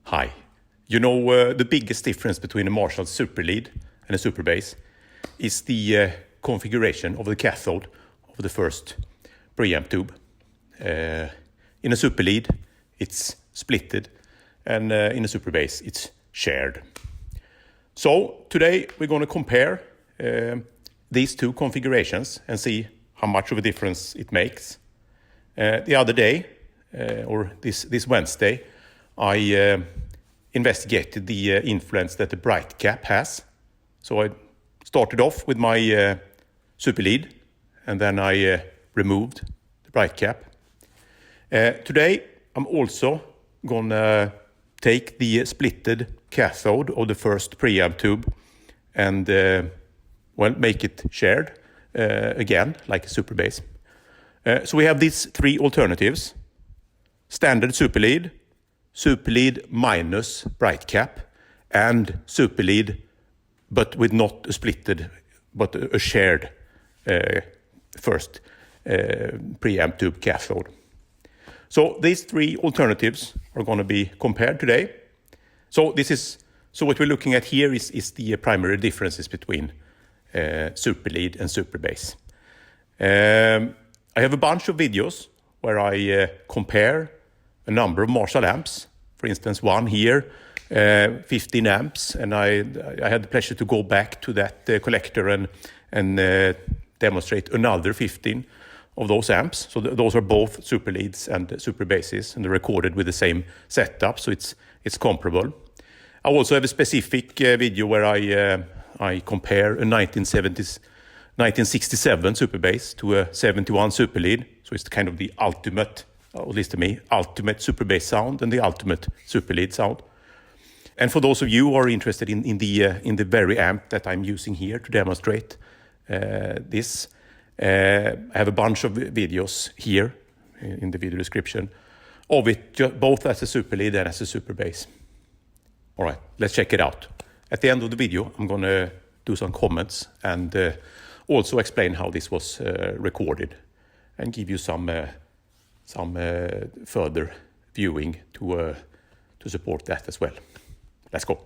Hi. The biggest difference between a Marshall super lead and a super bass is the configuration of the cathode of the first preamp tube. In a super lead, it's splitted, and in a super bass, it's shared. So today we're going to compare these two configurations and see how much of a difference it makes. The other day, or this Wednesday, I investigated the influence that the bright cap has. So I started off with my super lead, and then I removed the bright cap. Today I'm also gonna take the splitted cathode of the first preamp tube and make it shared again, like a super bass. So we have these three alternatives: standard super lead minus bright cap, and super lead but with not a splitted but a shared first preamp tube cathode. So these three alternatives are going to be compared today. So what we're looking at here is the primary differences between super lead and super bass. I have a bunch of videos where I compare a number of Marshall amps. For instance, one here, 15 amps, and I had the pleasure to go back to that collector and demonstrate another 15 of those amps. So those are both super leads and super basses, and they're recorded with the same setup, so it's comparable. I also have a specific video where I compare a 1967 super bass to a 71 super lead. So it's kind of the ultimate, at least to me, ultimate super bass sound and the ultimate super lead sound. And for those of you who are interested in the very amp that I'm using here to demonstrate this, I have a bunch of videos here in the video description of it, both as a super lead and as a super bass. All right, let's check it out. At the end of the video, I'm going to do some comments and also explain how this was recorded and give you some further viewing to support that as well. Let's go.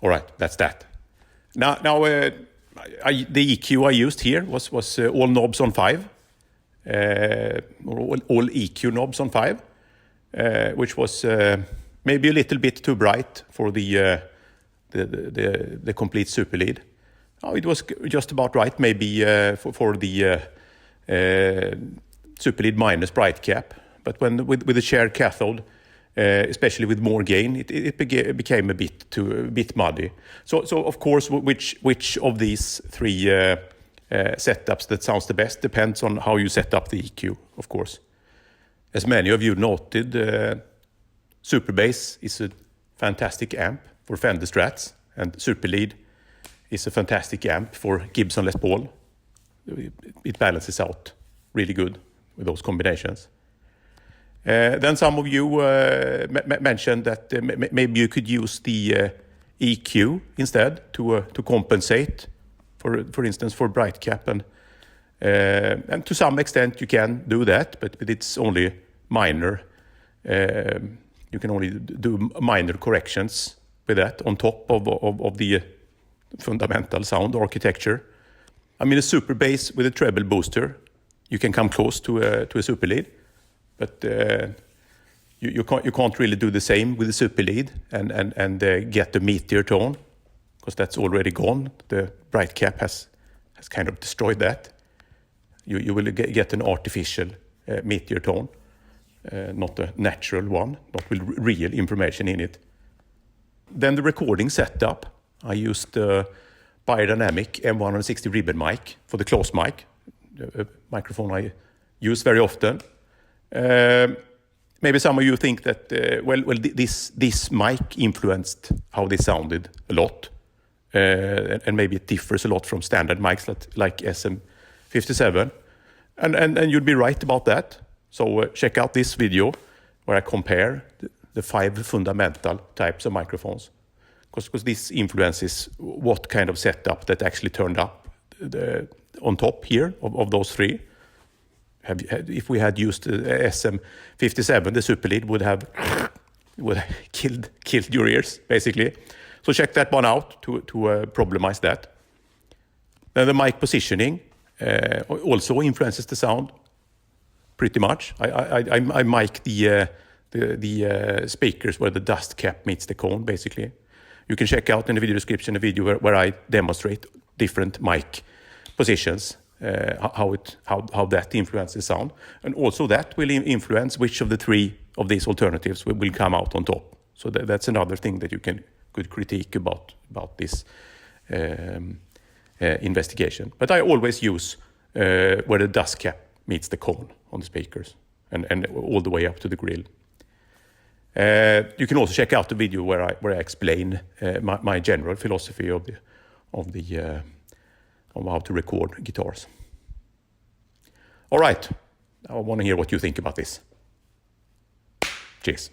All right, that's that. Now the EQ I used here was all knobs on 5, all EQ knobs on 5, which was maybe a little bit too bright for the complete super lead. Oh, it was just about right, maybe for the super lead minus bright cap. But when with the shared cathode, especially with more gain, it became a bit muddy. So of course, which of these three setups that sounds the best depends on how you set up the EQ, of course. As many of you noted, Super Bass is a fantastic amp for Fender Strats, and Super Lead is a fantastic amp for Gibson Les Paul. It balances out really good with those combinations. Then some of you mentioned that maybe you could use the EQ instead to compensate, for instance, for bright cap, and to some extent you can do that, but it's only minor. You can only do minor corrections with that on top of the fundamental sound architecture. I mean, a Super Bass with a treble booster, you can come close to a Super Lead. But you can't really do the same with the Super Lead and get the meteor tone, because that's already gone. The bright cap has kind of destroyed that. You will get an artificial meteor tone, not a natural one, not with real information in it. Then the recording setup, I used the Biodynamic M160 ribbon mic for the close mic, a microphone I use very often. Maybe some of you think that this mic influenced how they sounded a lot, and maybe it differs a lot from standard mics like SM57, and you'd be right about that. So check out this video where I compare the 5 fundamental types of microphones, because this influences what kind of setup that actually turned up on top here of those 3. If we had used SM57, the Super Lead would have killed your ears, basically. So check that one out to problemize that. Then the mic positioning also influences the sound pretty much. I mic the speakers where the dust cap meets the cone, basically. You can check out in the video description a video where I demonstrate different mic positions. How that influences sound, and also that will influence which of the 3 of these alternatives will come out on top. So that's another thing that you could critique about this investigation. But I always use where the dust cap meets the cone on the speakers, and all the way up to the grill. You can also check out the video where I explain my general philosophy of how to record guitars. All right, I want to hear what you think about this. Cheers.